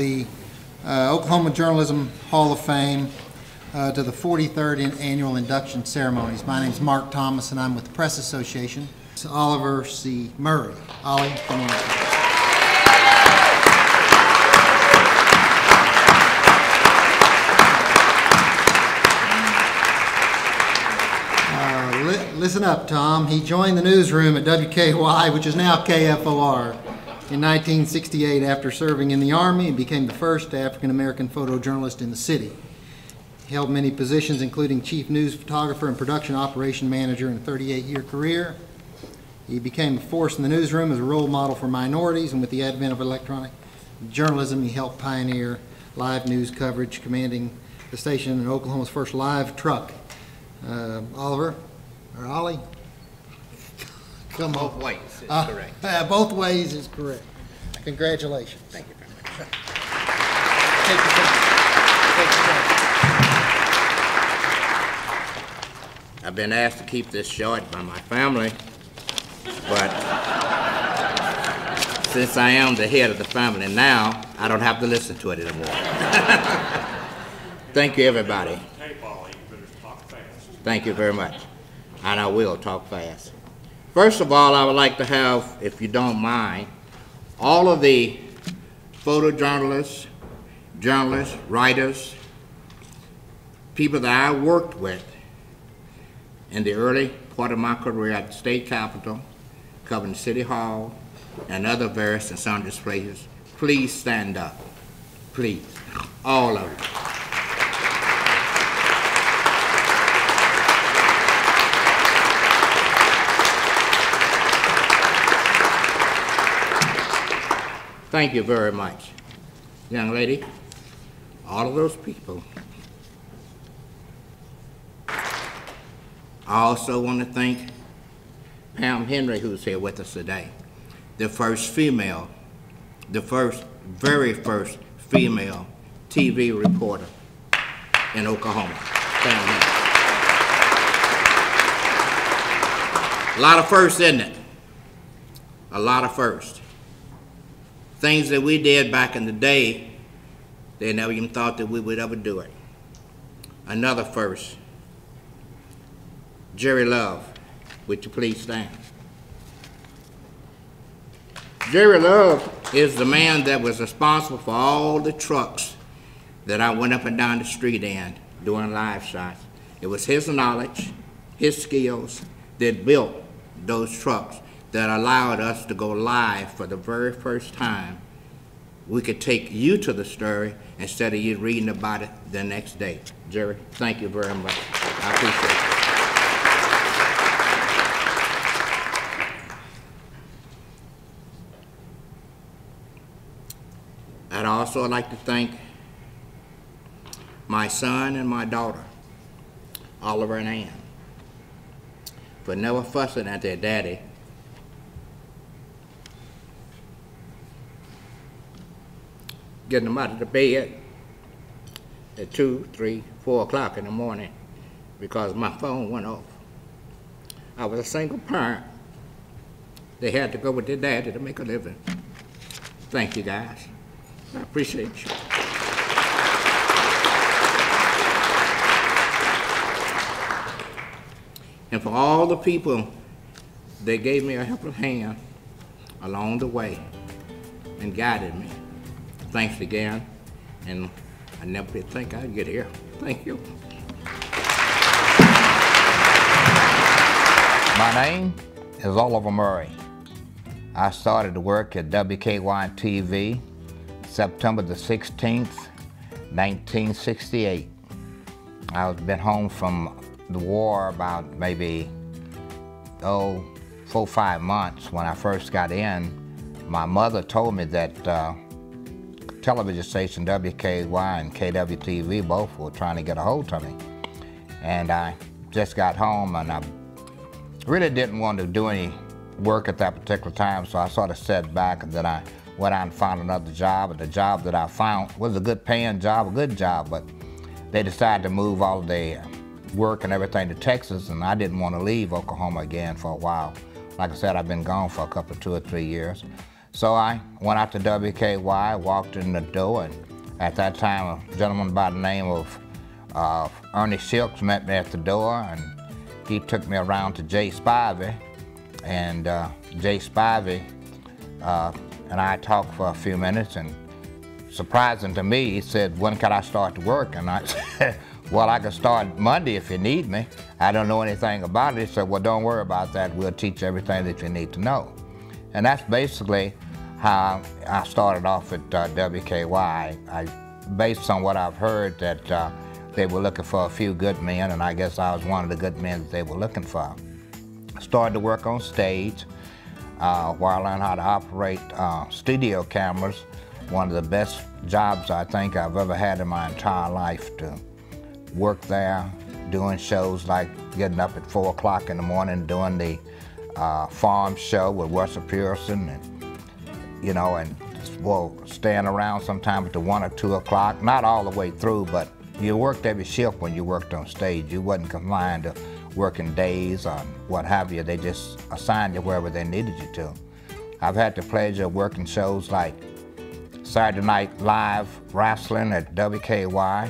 the Oklahoma Journalism Hall of Fame to the 43rd annual induction ceremonies. My name is Mark Thomas, and I'm with the Press Association. It's Oliver C. Murray. Ollie, come on. Listen up, Tom. He joined the newsroom at WKY, which is now KFOR, in 1968 after serving in the Army, and became the first African-American photojournalist in the city. He held many positions, including chief news photographer and production operation manager in a 38-year career. He became a force in the newsroom as a role model for minorities, and with the advent of electronic journalism, he helped pioneer live news coverage, commanding the station in Oklahoma's first live truck. Oliver? Or Ollie? Come on. Both ways is correct. Both ways is correct. Congratulations. Thank you very much. Take your time. I've been asked to keep this short by my family, but since I am the head of the family now, I don't have to listen to it anymore. Thank you, everybody. Hey, Ollie, you better talk fast. Thank you very much. And I will talk fast. First of all, I would like to have, if you don't mind, all of the photojournalists, journalists, writers, people that I worked with in the early part of my career at the state capitol, covering City Hall, and other various and sundry places, please stand up. Please. All of you. Thank you very much. Young lady, all of those people. I also want to thank Pam Henry, who's here with us today, the first female, very first female TV reporter in Oklahoma. Pam Henry. A lot of firsts, isn't it? A lot of firsts. Things that we did back in the day, they never even thought that we would ever do it. Another first. Jerry Love, would you please stand? Jerry Love is the man that was responsible for all the trucks that I went up and down the street in doing live shots. It was his knowledge, his skills that built those trucks that allowed us to go live for the very first time. We could take you to the story instead of you reading about it the next day. Jerry, thank you very much. I appreciate it. I'd also like to thank my son and my daughter, Oliver and Ann, for never fussing at their daddy getting them out of the bed at 2, 3, 4 o'clock in the morning because my phone went off. I was a single parent. They had to go with their daddy to make a living. Thank you, guys. I appreciate you. And for all the people that gave me a helping hand along the way and guided me, thanks again, and I never did think I'd get here. Thank you. My name is Oliver Murray. I started to work at WKY-TV September the 16th, 1968. I've been home from the war about maybe, 4 or 5 months. When I first got in, my mother told me that television station WKY and KW-TV both were trying to get a hold of me. And I just got home, and I really didn't want to do any work at that particular time, so I sort of sat back, and then I went out and found another job. And the job that I found was a good paying job, a good job, but they decided to move all of their work and everything to Texas, and I didn't want to leave Oklahoma again for a while. Like I said, I've been gone for a couple of 2 or 3 years. So I went out to WKY, walked in the door, and at that time a gentleman by the name of Ernie Silks met me at the door, and he took me around to Jay Spivey, and Jay Spivey and I talked for a few minutes, and surprising to me, he said, when can I start to work? And I said, well, I can start Monday if you need me. I don't know anything about it. He said, well, don't worry about that. We'll teach you everything that you need to know. And that's basically how I started off at WKY. Based on what I've heard, that they were looking for a few good men, and I guess I was one of the good men that they were looking for. I started to work on stage where I learned how to operate studio cameras. One of the best jobs I think I've ever had in my entire life, to work there doing shows like getting up at 4 o'clock in the morning doing the farm show with Russell Pearson, and you know, and well, staying around sometime at the 1 or 2 o'clock, not all the way through, but you worked every shift when you worked on stage. You wasn't confined to working days or what have you. They just assigned you wherever they needed you to. I've had the pleasure of working shows like Saturday Night Live wrestling at WKY,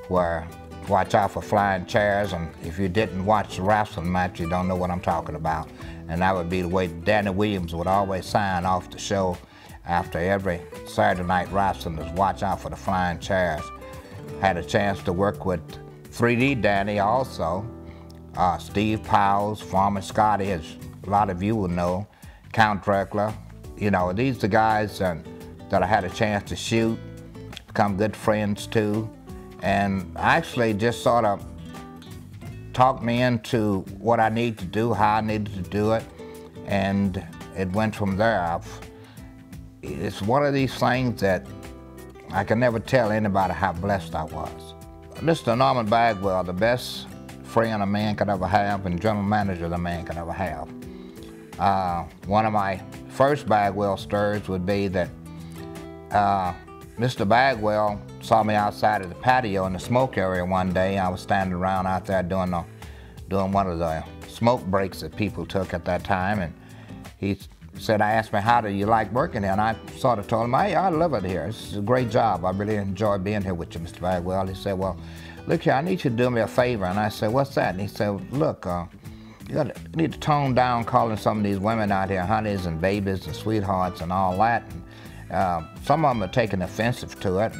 where watch out for flying chairs, and if you didn't watch the wrestling match, you don't know what I'm talking about. And that would be the way Danny Williams would always sign off the show after every Saturday Night Wrestling, is watch out for the flying chairs. Had a chance to work with 3D Danny also, Steve Powell's, Farmer Scotty, as a lot of you will know, Count Dracula. You know, these are the guys that I had a chance to shoot, become good friends to, and actually just sort of talked me into what I need to do, how I needed to do it, and it went from there. It's one of these things that I can never tell anybody how blessed I was. Mr. Norman Bagwell, the best friend a man could ever have and general manager a man could ever have. One of my first Bagwell stories would be that Mr. Bagwell saw me outside of the patio in the smoke area one day. I was standing around out there doing one of the smoke breaks that people took at that time, and he said, I asked me, how do you like working here? And I sort of told him, hey, I love it here. This is a great job. I really enjoy being here with you, Mr. Bagwell. He said, well, look here, I need you to do me a favor. And I said, what's that? And he said, look, you need to tone down calling some of these women out here honeys and babies and sweethearts and all that. And, some of them are taking offensive to it.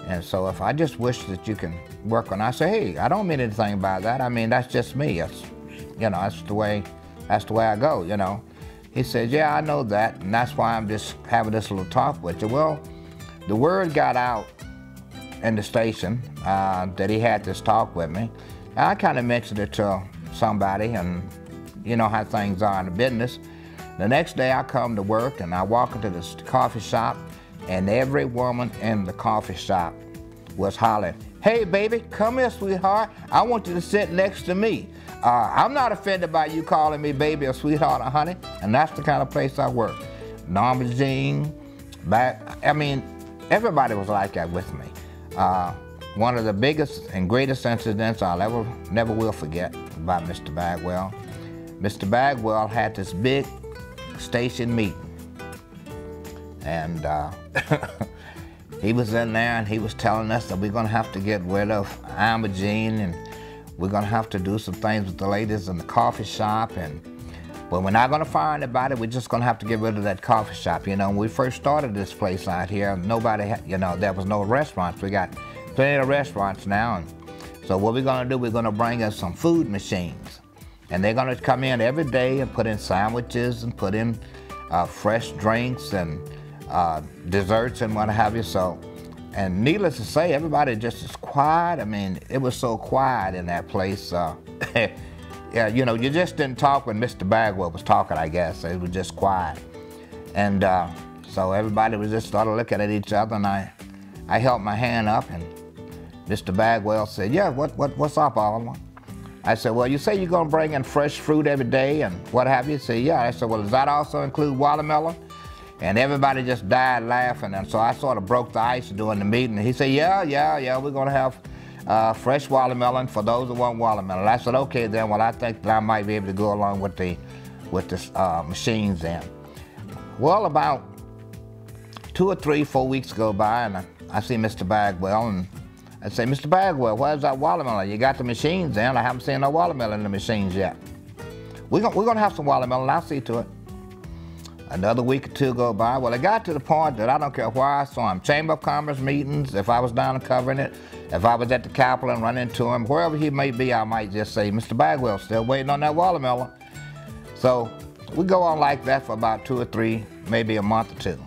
And so if I just wish that you can work on, I say, hey, I don't mean anything by that. I mean, that's just me. It's, you know, that's the way I go, you know. He said, yeah, I know that, and that's why I'm just having this little talk with you. Well, the word got out in the station that he had this talk with me. I kind of mentioned it to somebody, and you know how things are in the business. The next day I come to work, and I walk into this coffee shop, and every woman in the coffee shop was hollering, hey, baby, come here, sweetheart. I want you to sit next to me. I'm not offended by you calling me baby or sweetheart or honey, and that's the kind of place I work. Norma Jean, I mean, everybody was like that with me. One of the biggest and greatest incidents I'll never will forget about Mr. Bagwell. Mr. Bagwell had this big station meeting, and he was in there and he was telling us that we're gonna have to get rid of Norma Jean, and we're gonna have to do some things with the ladies in the coffee shop, but we're not gonna fire anybody. We're just gonna have to get rid of that coffee shop. You know, when we first started this place out here, nobody had, you know, there was no restaurants. We got plenty of restaurants now, and so what we're gonna do, we're gonna bring us some food machines, and they're gonna come in every day and put in sandwiches and put in fresh drinks and desserts and what have you. So, and needless to say, everybody just is quiet. I mean, it was so quiet in that place. Yeah, you know, you just didn't talk when Mr. Bagwell was talking, I guess. It was just quiet. And so everybody was just started looking at each other, and I held my hand up, and Mr. Bagwell said, yeah, what's up, Oliver? I said, well, you say you're gonna bring in fresh fruit every day and what have you? He said, yeah. I said, well, does that also include watermelon? And everybody just died laughing, and so I sort of broke the ice during the meeting. He said, yeah, we're gonna have fresh watermelon for those who want watermelon. I said, okay then, well, I think that I might be able to go along with the machines then. Well, about 2 or 3, 4 weeks go by, and I see Mr. Bagwell, and I say, Mr. Bagwell, where's that watermelon? You got the machines in. I haven't seen no watermelon in the machines yet. We're gonna have some watermelon, I'll see to it. Another week or 2 go by. Well, it got to the point that I don't care where I saw him. Chamber of Commerce meetings, if I was down and covering it, if I was at the Capitol and run into him, wherever he may be, I might just say, Mr. Bagwell, still waiting on that watermelon. So we go on like that for about 2 or 3, maybe a month or 2.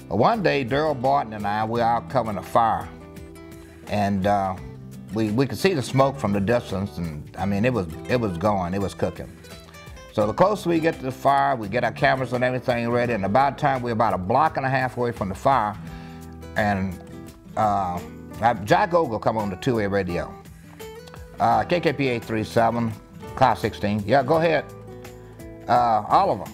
But one day, Daryl Barton and I, we were out covering a fire. And we could see the smoke from the distance, and I mean, it was going, it was cooking. So the closer we get to the fire, we get our cameras and everything ready, and about time we're about 1.5 blocks away from the fire, and Jack Ogle come on the 2-way radio. KKP 837, Class 16. Yeah, go ahead. Oliver.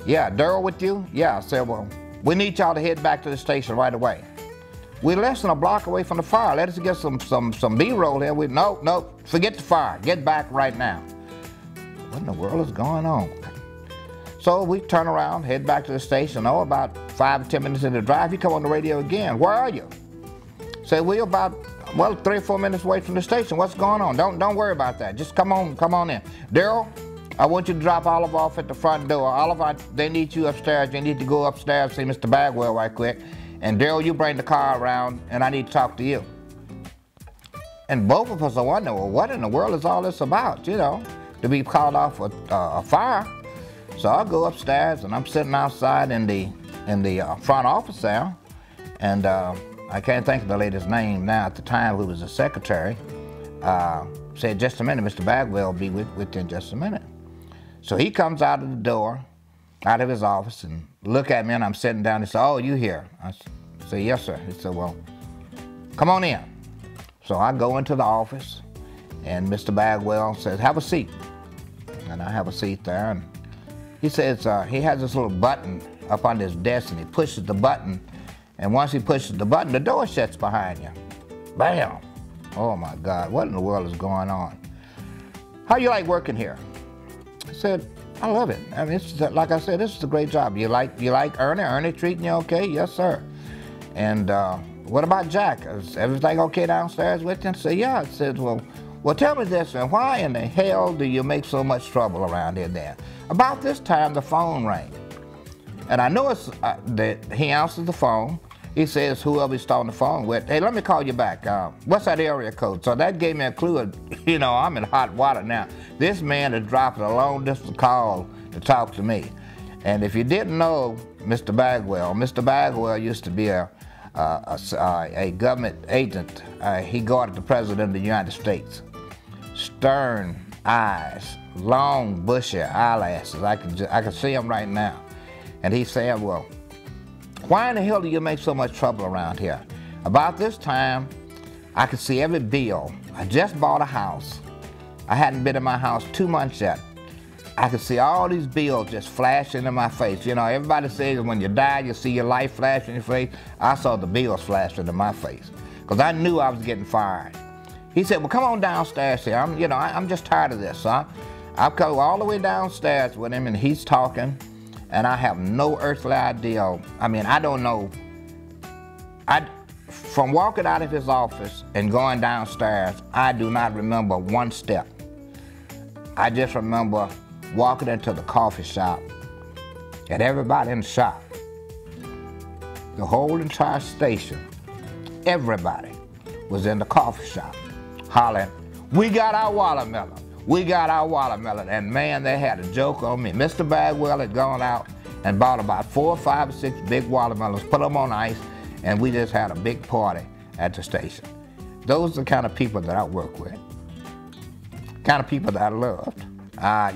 Yeah, Daryl with you? Yeah, I said, well, we need y'all to head back to the station right away. We're less than 1 block away from the fire. Let us get some B-roll here. No, forget the fire. Get back right now. What in the world is going on? So we turn around, head back to the station. Oh, about 5 or 10 minutes into the drive, you come on the radio again. Where are you? Say, we're about, well, 3 or 4 minutes away from the station. What's going on? Don't worry about that. Just come on in. Daryl, I want you to drop Oliver off at the front door. Oliver, they need you upstairs. You need to go upstairs, see Mr. Bagwell right quick. And Daryl, you bring the car around, and I need to talk to you. And both of us are wondering, well, what in the world is all this about, you know, to be called off a fire? So I go upstairs, and I'm sitting outside in the front office there, and I can't think of the lady's name now. At the time, who was the secretary, said, just a minute, Mr. Bagwell will be with you in just a minute. So he comes out of the door, out of his office, and look at me, and I'm sitting down. He said, oh, you here? I said, yes, sir. He said, well, come on in. So I go into the office, and Mr. Bagwell says, have a seat. And I have a seat there, and he says, he has this little button up on his desk, and he pushes the button, and once he pushes the button, the door shuts behind you. Bam! Oh my God, what in the world is going on? How you like working here? I said, I love it. I mean, it's, like I said, this is a great job. You like Ernie? Ernie treating you okay? Yes, sir. And what about Jack? Is everything okay downstairs with you? I said, yeah. I said, well, tell me this, and why in the hell do you make so much trouble around here then? About this time, the phone rang. And I know it's that he answers the phone. He says, whoever he's on the phone with, hey, let me call you back. What's that area code? So that gave me a clue. You know, I'm in hot water now. This man is dropping a long distance call to talk to me. And if you didn't know Mr. Bagwell used to be a government agent. He guarded the President of the United States. Stern eyes, long bushy eyelashes. I can see him right now. And he's saying, well, why in the hell do you make so much trouble around here? About this time, I could see every bill. I just bought a house. I hadn't been in my house 2 months yet. I could see all these bills just flashing in my face. You know, everybody says when you die, you see your life flash in your face. I saw the bills flashing in my face because I knew I was getting fired. He said, well, come on downstairs here. I'm just tired of this, huh? I'll go all the way downstairs with him, and he's talking, and I have no earthly idea. I mean, I don't know. From walking out of his office and going downstairs, I do not remember one step. I just remember walking into the coffee shop, and everybody in the shop, the whole entire station, everybody was in the coffee shop hollering, we got our watermelon, we got our watermelon. And man, they had a joke on me. Mr. Bagwell had gone out and bought about 4, 5, or 6 big watermelons, put them on ice, and we just had a big party at the station. Those are the kind of people that I work with, kind of people that I loved.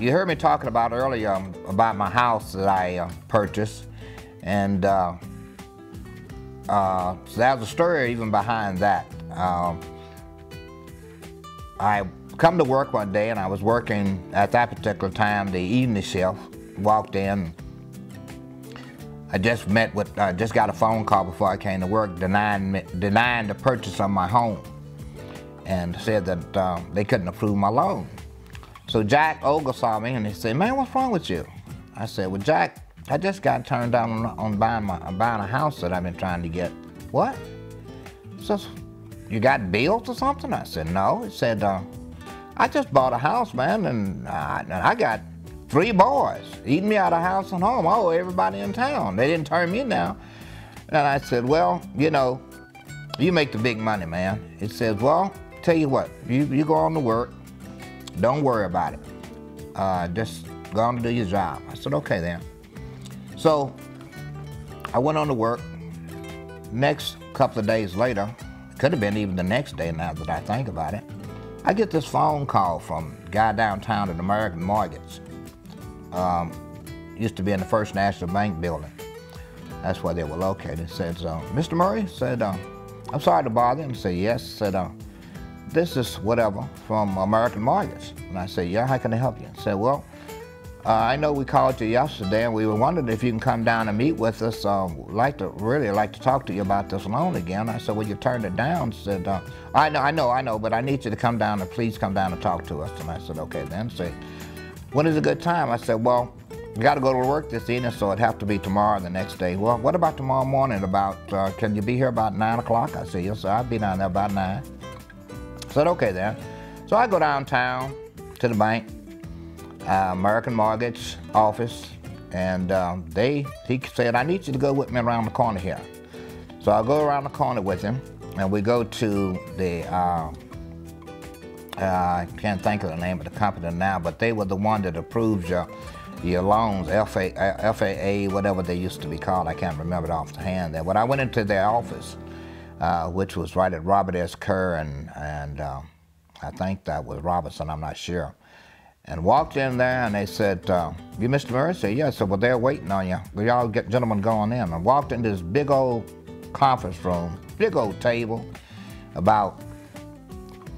You heard me talking about earlier about my house that I purchased, and so there's a story even behind that. I come to work one day, and I was working at that particular time the evening shift. Walked in. I just just got a phone call before I came to work denying the purchase of my home, and said that they couldn't approve my loan. So Jack Ogle saw me, and he said, man, what's wrong with you? I said, well, Jack, I just got turned down on buying a house that I've been trying to get. What? So, you got bills or something? I said, no. He said, I just bought a house, man, and I got 3 boys eating me out of house and home. Oh, everybody in town. They didn't turn me down. And I said, well, you know, you make the big money, man. It says, well, tell you what, you go on to work. Don't worry about it. Just go on to do your job. I said, okay then. So I went on to work. Next couple of days later, could have been even the next day now that I think about it, I get this phone call from a guy downtown at American Mortgage. Used to be in the First National Bank building. That's where they were located. It says, Mr. Murray, said, I'm sorry to bother you. And I said, yes. Said, this is whatever from American Mortgage. And I said, yeah, how can I help you? He said, well, I know we called you yesterday and we were wondering if you can come down and meet with us. Really like to talk to you about this loan again. I said, well, you turned it down. He said, I know, but I need you to come down and please come down and talk to us. And I said, okay then. He said, when is a good time? I said, well, you got to go to work this evening, so it'd have to be tomorrow or the next day. Well, what about tomorrow morning can you be here about 9 o'clock? I said, yes, sir, I'll be down there about 9. I said, okay then. So I go downtown to the bank, American Mortgage office, and he said, I need you to go with me around the corner here. So I go around the corner with him, and we go to the, I can't think of the name of the company now, but they were the one that approves your loans, FAA, whatever they used to be called. I can't remember it off the hand there. But I went into their office, which was right at Robert S. Kerr, and I think that was Robertson, I'm not sure. And walked in there, and they said, you Mr. Murray? I said, yeah. I said, well, they're waiting on you. Will y'all gentlemen go on in? I walked into this big old conference room, big old table, about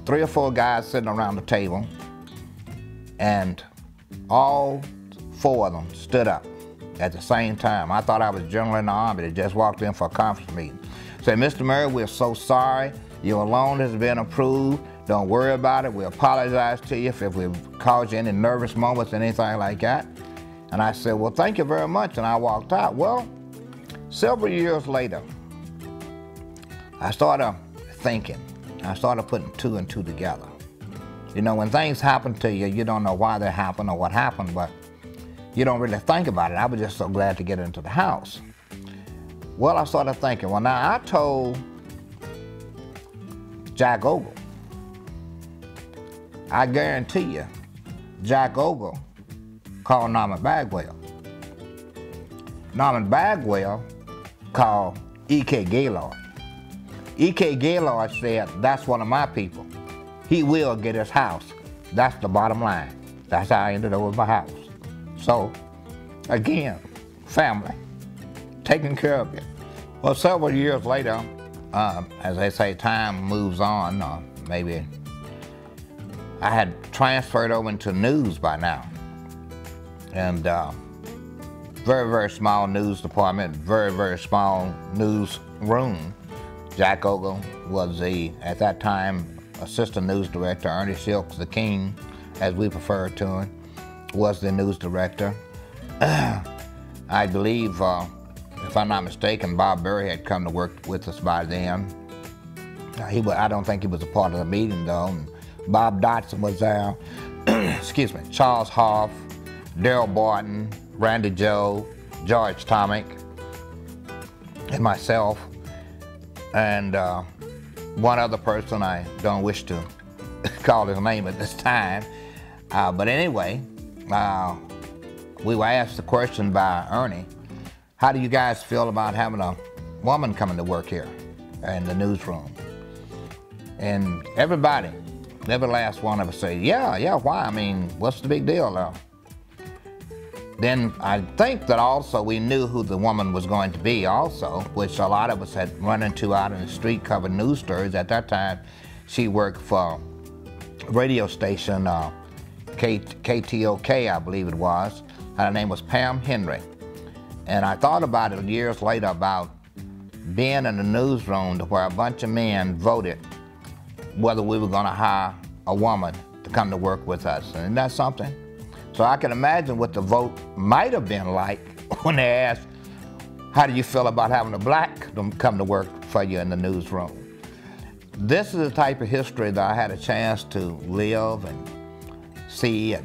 3 or 4 guys sitting around the table, and all 4 of them stood up at the same time. I thought I was a general in the Army that just walked in for a conference meeting. Said, Mr. Murray, we're so sorry. Your loan has been approved. Don't worry about it. We apologize to you if we've caused you any nervous moments, anything like that. And I said, well, thank you very much. And I walked out. Well, several years later, I started thinking. I started putting 2 and 2 together. You know, when things happen to you, you don't know why they happen or what happened, but you don't really think about it. I was just so glad to get into the house. Well, I started thinking, well, now I told Jack Ogle, I guarantee you, Jack Ogle called Norman Bagwell. Norman Bagwell called E.K. Gaylord. E.K. Gaylord said, that's one of my people. He will get his house. That's the bottom line. That's how I ended up with my house. So, again, family, taking care of you. Well, several years later, as they say, time moves on, maybe I had transferred over into news by now. And very, very small news department, very, very small news room. Jack Ogle was at that time, assistant news director. Ernie Silks, the king, as we prefer to him, was the news director. I believe, if I'm not mistaken, Bob Berry had come to work with us by then. I don't think he was a part of the meeting though. And Bob Dotson was there, excuse me, Charles Hoff, Daryl Barton, Randy Joe, George Tomic, and myself, and one other person I don't wish to call his name at this time. But anyway, we were asked the question by Ernie, how do you guys feel about having a woman coming to work here in the newsroom? And everybody, every last one of us say, yeah, why? I mean, what's the big deal though? Then I think that also we knew who the woman was going to be also, which a lot of us had run into out in the street covering news stories. At that time, she worked for a radio station, KTOK, I believe it was. Her name was Pam Henry. And I thought about it years later about being in the newsroom where a bunch of men voted whether we were gonna hire a woman to come to work with us. And isn't that something? So I can imagine what the vote might have been like when they asked, how do you feel about having a black come to work for you in the newsroom? This is the type of history that I had a chance to live and see at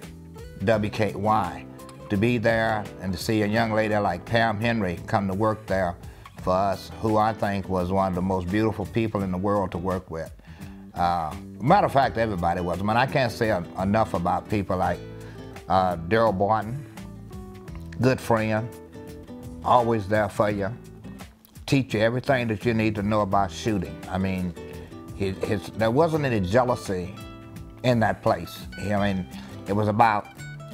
WKY. To be there and to see a young lady like Pam Henry come to work there for us, who I think was one of the most beautiful people in the world to work with. Matter of fact, everybody was. I mean, I can't say enough about people like Daryl Barton, good friend, always there for you, teach you everything that you need to know about shooting. I mean, there wasn't any jealousy in that place. I mean, it was about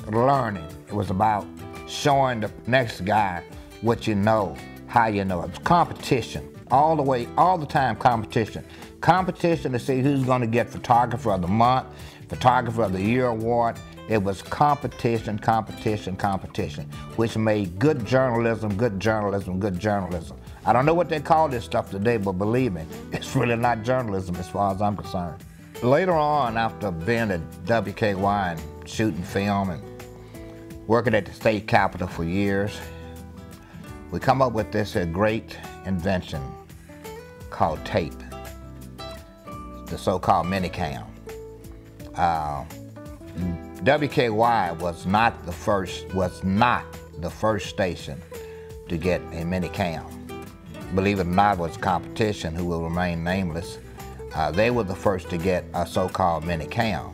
learning. It was about showing the next guy what you know, how you know. It was competition, all the time competition. Competition to see who's going to get Photographer of the Month, Photographer of the Year award. It was competition, competition, competition, which made good journalism, good journalism, good journalism. I don't know what they call this stuff today, but believe me, it's really not journalism as far as I'm concerned. Later on, after being at WKY and shooting film and working at the state capitol for years, we come up with this great invention called tape, the so-called minicam. WKY was not the first station to get a minicam. Believe it or not, it was competition, who will remain nameless. They were the first to get a so-called minicam.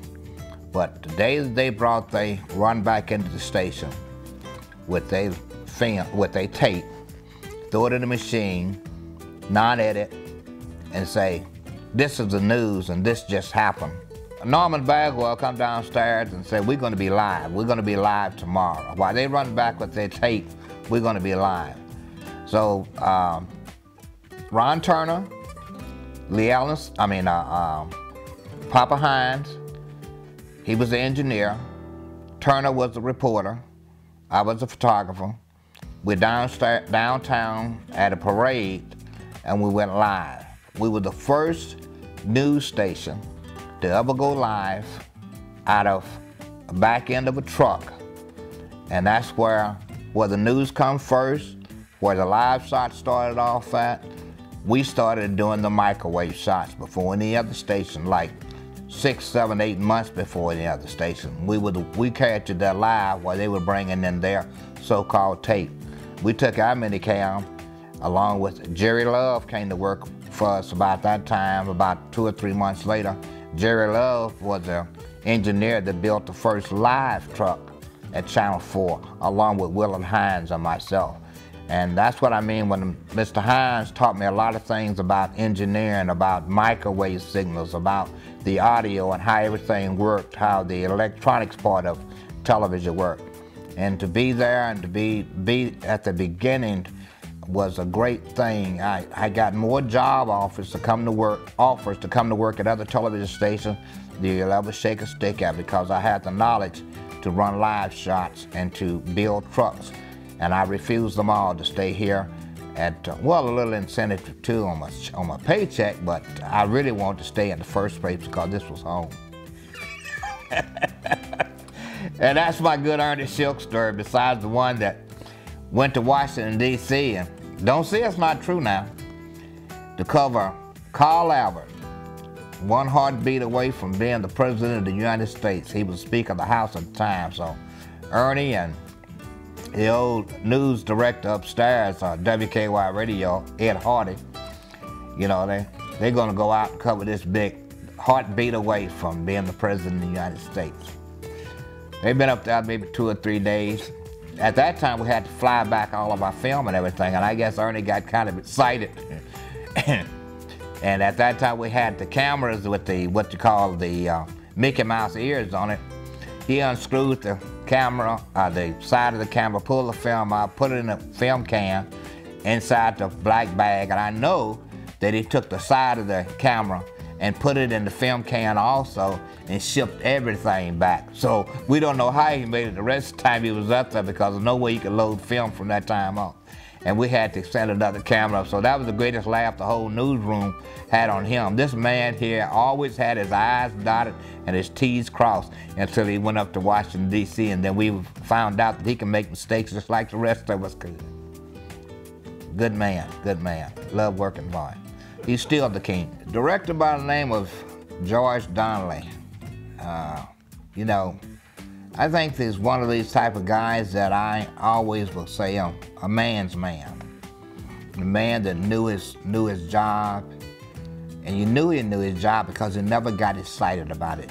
But the day that they run back into the station with their film, with their tape, throw it in the machine, non-edit, and say, this is the news and this just happened. Norman Bagwell come downstairs and say, we're going to be live. We're going to be live tomorrow. While they run back with their tape, we're going to be live. So Ron Turner, Lee Ellis, Papa Hines, he was the engineer. Turner was the reporter. I was the photographer. We're downtown at a parade, and we went live. We were the first news station to ever go live out of the back end of a truck. And that's where the news come first, where the live shots started off at. We started doing the microwave shots before any other station, like 6, 7, 8 months before any other station. We captured that live while they were bringing in their so-called tape. We took our minicam along with Jerry Love came to work for us about that time, about 2 or 3 months later. Jerry Love was the engineer that built the first live truck at Channel 4, along with Willard Hines and myself. And that's what I mean when Mr. Hines taught me a lot of things about engineering, about microwave signals, about the audio and how everything worked, how the electronics part of television worked. And to be there and to be at the beginning was a great thing. I got more job offers to come to work at other television stations than you'll ever shake a stick at, because I had the knowledge to run live shots and to build trucks. And I refused them all to stay here at, a little incentive too on my paycheck, but I really wanted to stay in the first place because this was home. And that's my good Ernie Silks story, besides the one that went to Washington, D.C. and don't say it's not true now, to cover Carl Albert, one heartbeat away from being the President of the United States. He was Speaker of the House at the time. So Ernie and the old news director upstairs on WKY Radio, Ed Hardy, you know, they're going to go out and cover this big heartbeat away from being the President of the United States. They've been up there maybe 2 or 3 days. At that time, we had to fly back all of our film and everything, and I guess Ernie got kind of excited. And at that time, we had the cameras with the, what you call the Mickey Mouse ears on it. He unscrewed the camera, the side of the camera, pulled the film out, put it in a film can inside the black bag, and I know that he took the side of the camera and put it in the film can also and shipped everything back. So we don't know how he made it the rest of the time he was up there, because there's no way he could load film from that time on. and we had to set another camera up. So that was the greatest laugh the whole newsroom had on him. This man here always had his I's dotted and his T's crossed until he went up to Washington, D.C., and then we found out that he can make mistakes just like the rest of us could. Good man, good man. Love working for him. He's still the king. Director by the name of George Donnelly. You know, I think he's one of these type of guys that I always will say a man's man. A man that knew his job, and you knew he knew his job because he never got excited about it.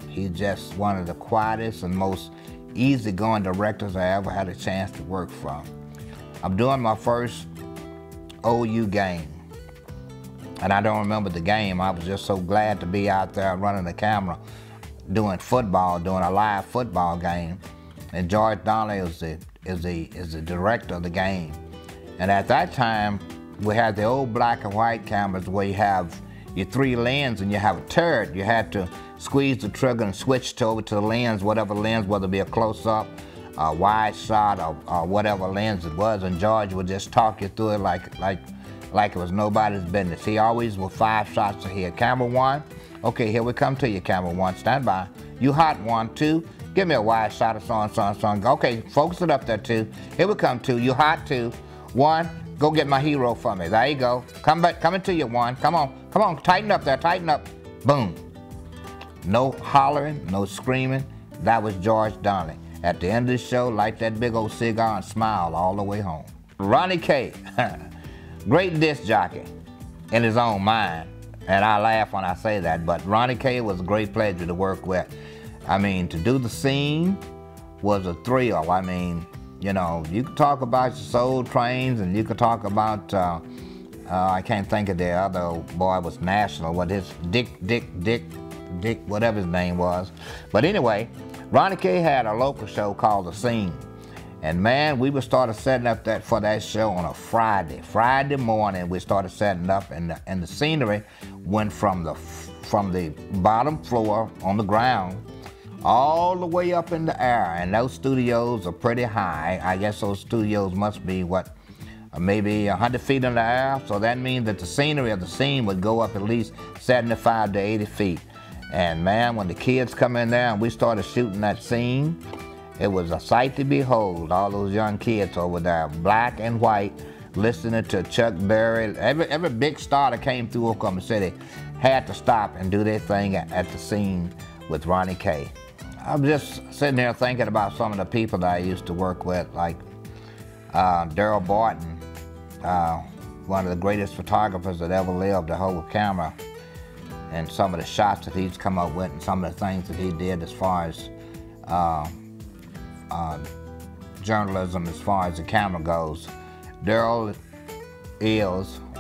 He's just one of the quietest and most easygoing directors I ever had a chance to work for. I'm doing my first OU game, and I don't remember the game. I was just so glad to be out there running the camera, doing football, doing a live football game, and George Donnelly is the director of the game. And at that time, we had the old black and white cameras where you have your 3 lenses and you have a turret. You had to squeeze the trigger and switch over to the lens, whatever lens, whether it be a close-up, a wide shot, or whatever lens it was, and George would just talk you through it like it was nobody's business. He always was 5 shots ahead. Camera 1, okay, here we come to you, camera 1, stand by. You hot 1, 2, give me a wide shot of so and so and so. Okay, focus it up there 2. Here we come 2, you hot 2, 1, go get my hero for me. There you go. Come back, coming to you 1. Come on, tighten up there, tighten up. Boom. No hollering, no screaming. That was George Donnelly. At the end of the show, light that big old cigar and smile all the way home. Ronnie K, great disc jockey in his own mind. And I laugh when I say that, but Ronnie K was a great pleasure to work with. I mean, to do the scene was a thrill. I mean, you know, you could talk about your Soul Trains, and you could talk about, I can't think of the other boy was national, what his Dick, whatever his name was. But anyway, Ronnie K had a local show called The Scene. And man, we would start setting up for that show on a Friday morning. We started setting up, and the scenery went from the bottom floor on the ground all the way up in the air. And those studios are pretty high. I guess those studios must be what, maybe 100 feet in the air. So that means that the scenery of the scene would go up at least 75 to 80 feet. And man, when the kids come in there and we started shooting that scene, it was a sight to behold. All those young kids over there, black and white, listening to Chuck Berry. Every big star that came through Oklahoma City had to stop and do their thing at the scene with Ronnie K. I'm just sitting there thinking about some of the people that I used to work with, like Darrell Barton, one of the greatest photographers that ever lived, to hold a camera, and some of the shots that he's come up with and some of the things that he did as far as journalism, as far as the camera goes. Darrell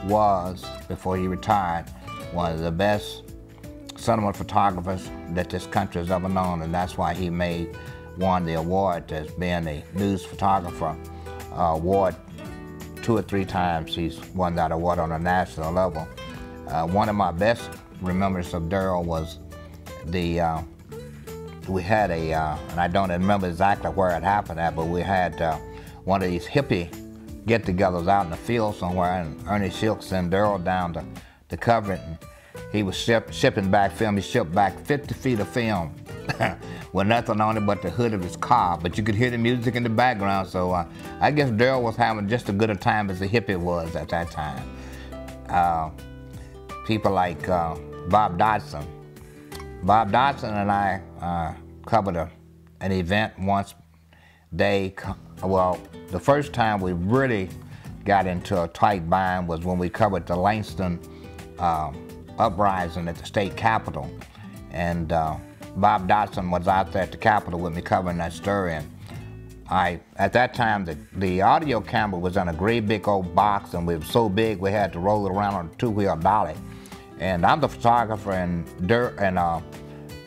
was, before he retired, one of the best cinema photographers that this country has ever known, and that's why he won the award as being a news photographer award 2 or 3 times. He's won that award on a national level. One of my best remembrance of Darrell was we had and I don't remember exactly where it happened at, but we had one of these hippie get-togethers out in the field somewhere, and Ernie Silks sent Darrell down to cover it, and he was shipping back film. He shipped back 50 feet of film with nothing on it but the hood of his car, but you could hear the music in the background, so I guess Darrell was having just as good a time as the hippie was at that time. People like Bob Dodson. Bob Dodson and I covered an event once. Well, the first time we really got into a tight bind was when we covered the Langston uprising at the state capitol. And Bob Dodson was out there at the capitol with me covering that story. And at that time, the audio camera was in a great big old box, and we were so big we had to roll it around on a 2-wheel dolly. And I'm the photographer, and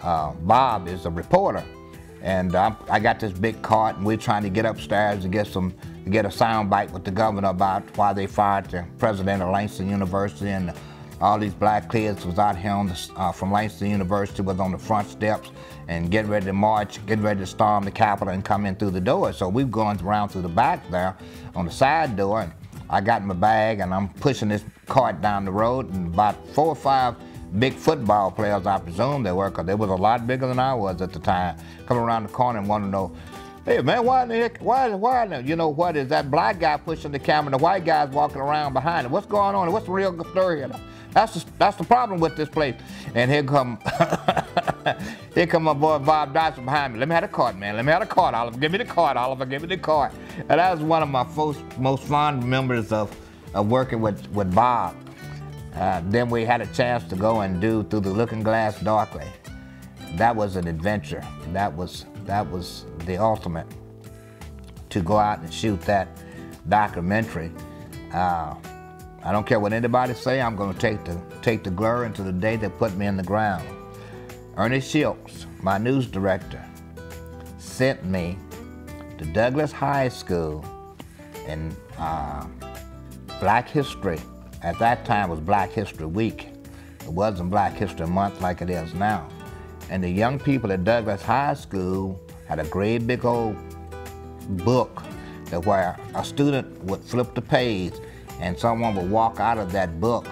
Bob is the reporter. And I got this big cart, and we're trying to get upstairs to get a sound bite with the governor about why they fired the president of Langston University and all these black kids was out here on the, from Langston University, was on the front steps and getting ready to march, getting ready to storm the Capitol and come in through the door. So we've gone around through the back there on the side door, and I got my bag and I'm pushing this cart down the road, and about 4 or 5 big football players, I presume they were, because they was a lot bigger than I was at the time, coming around the corner and want to know, hey man, why in the heck, why, you know what, is that black guy pushing the camera, the white guy's walking around behind it, what's going on, what's the real story here? That's the problem with this place. And here come my boy Bob Dodson behind me. Let me have the cart, man. Let me have the cart, Oliver. Give me the cart, Oliver. Give me the cart. And that was one of my most fond memories of working with Bob. Then we had a chance to go and do Through the Looking Glass Darkly. That was an adventure. That was the ultimate, to go out and shoot that documentary. I don't care what anybody say, I'm going to take the glory into the day they put me in the ground. Ernie Silks, my news director, sent me to Douglas High School in Black History. At that time it was Black History Week. It wasn't Black History Month like it is now. And the young people at Douglas High School had a great big old book that where a student would flip the page and someone would walk out of that book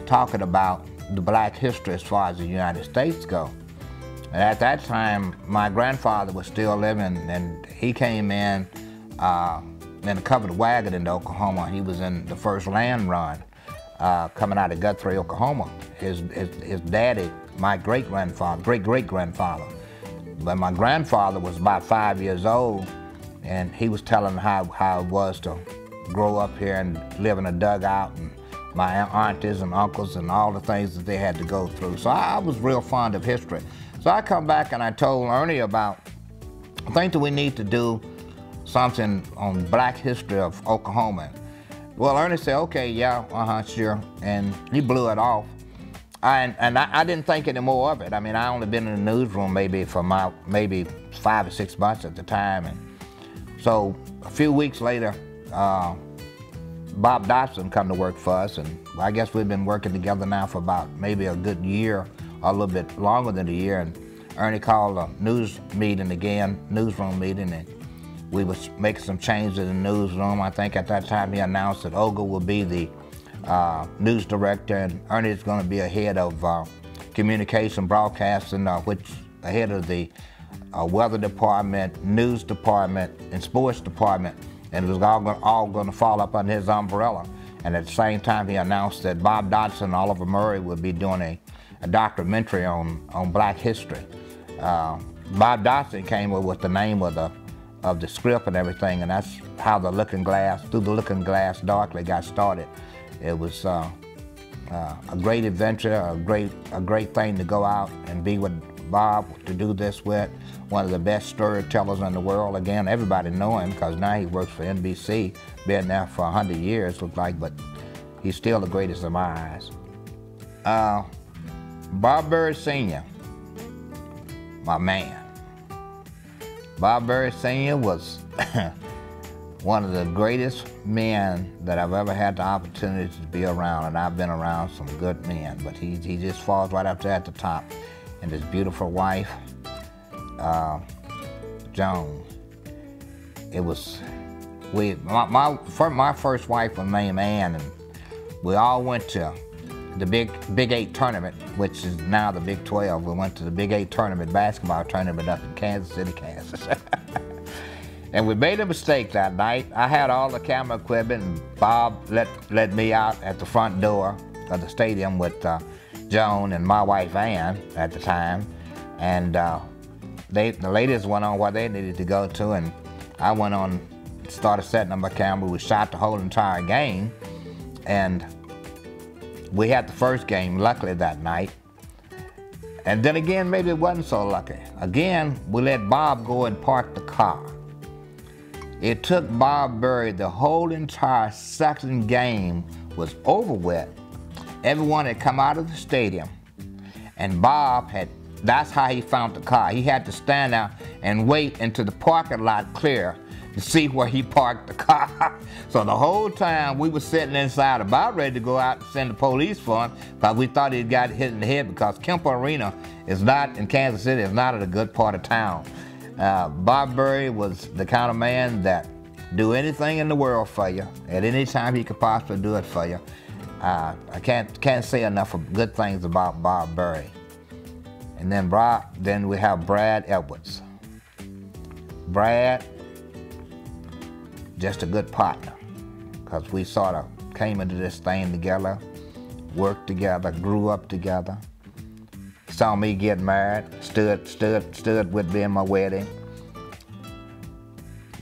talking about the black history as far as the United States go. And at that time, my grandfather was still living, and he came in a covered wagon into Oklahoma. He was in the first land run coming out of Guthrie, Oklahoma. His daddy, my great-great-grandfather. But my grandfather was about 5 years old, and he was telling how it was to grow up here and live in a dugout, and my aunties and uncles and all the things that they had to go through. So I was real fond of history. So I come back and I told Ernie about, I think that we need to do something on black history of Oklahoma. Well, Ernie said, okay, yeah, sure, and he blew it off. I didn't think any more of it. I mean, I only been in the newsroom maybe for maybe 5 or 6 months at the time. And so a few weeks later, Bob Dodson come to work for us, and I guess we've been working together now for about maybe a good year, or a little bit longer than a year. And Ernie called a newsroom meeting, and we was making some changes in the newsroom. I think at that time he announced that Olga will be the news director, and Ernie is going to be ahead of communication broadcasting, which ahead of the weather department, news department, and sports department. And it was all going to fall up under his umbrella. And at the same time, he announced that Bob Dodson and Oliver Murray would be doing a documentary on black history. Bob Dodson came up with the name of the script and everything, and that's how Through the Looking Glass Darkly got started. It was a great adventure, a great thing to go out and be with Bob, to do this with. One of the best storytellers in the world. Again, everybody know him because now he works for NBC, been there for 100 years, looks like, but he's still the greatest in my eyes. Bob Berry Sr., my man. Bob Berry Sr. was one of the greatest men that I've ever had the opportunity to be around, and I've been around some good men, but he just falls right up there at the top. And his beautiful wife, Joan. It was, my first wife was named Ann, and we all went to the Big 8 tournament, which is now the Big 12. We went to the Big 8 tournament, basketball tournament up in Kansas City, Kansas. And we made a mistake that night. I had all the camera equipment, and Bob let me out at the front door of the stadium with Joan and my wife Ann at the time. And the ladies went on what they needed to go to, and I went on, started setting up my camera. We shot the whole entire game, and we had the first game, luckily, that night. And then again, maybe it wasn't so lucky. Again, we let Bob go and park the car. It took Bob Berry, the whole entire second game was over with. Everyone had come out of the stadium, and Bob that's how he found the car. He had to stand out and wait until the parking lot clear to see where he parked the car. So the whole time we were sitting inside about ready to go out and send the police for him because we thought he'd got hit in the head because Kemper Arena is not, in Kansas City, is not at a good part of town. Bob Murray was the kind of man that do anything in the world for you at any time he could possibly do it for you. I can't say enough of good things about Bob Murray. And then we have Brad Edwards. Brad, just a good partner, because we sort of came into this thing together, worked together, grew up together. Saw me get married, stood with me in my wedding.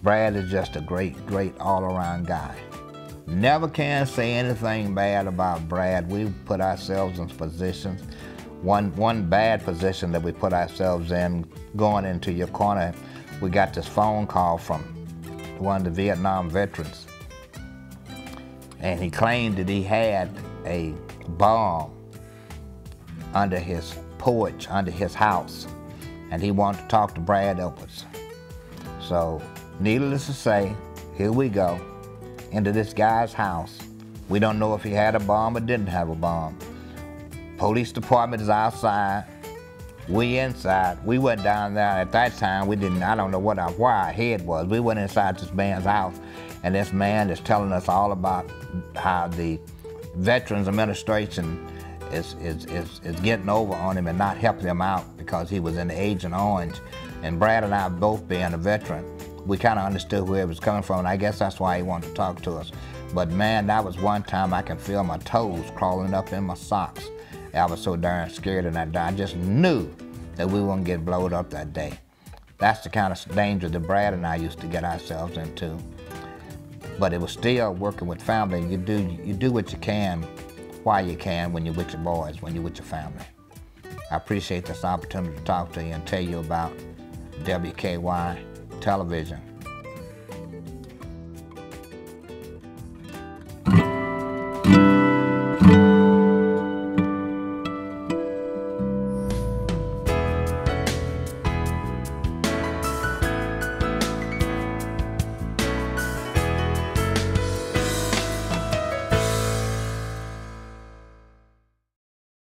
Brad is just a great all-around guy. Never can say anything bad about Brad. We put ourselves in positions. One bad position that we put ourselves in, going into your corner, we got this phone call from one of the Vietnam veterans. And he claimed that he had a bomb under his porch, under his house. And he wanted to talk to Brad Edwards. So, needless to say, here we go, into this guy's house. We don't know if he had a bomb or didn't have a bomb. Police department is outside. We inside. We went down there. At that time, I don't know where our head was. We went inside this man's house, and this man is telling us all about how the Veterans Administration is getting over on him and not helping him out because he was in Agent Orange. And Brad and I both being a veteran, we kind of understood where he was coming from, and I guess that's why he wanted to talk to us. But man, that was one time I can feel my toes crawling up in my socks. I was so darn scared of that day. I just knew that we wouldn't get blowed up that day. That's the kind of danger that Brad and I used to get ourselves into. But it was still working with family. You do what you can while you can when you're with your boys, when you're with your family. I appreciate this opportunity to talk to you and tell you about WKY television.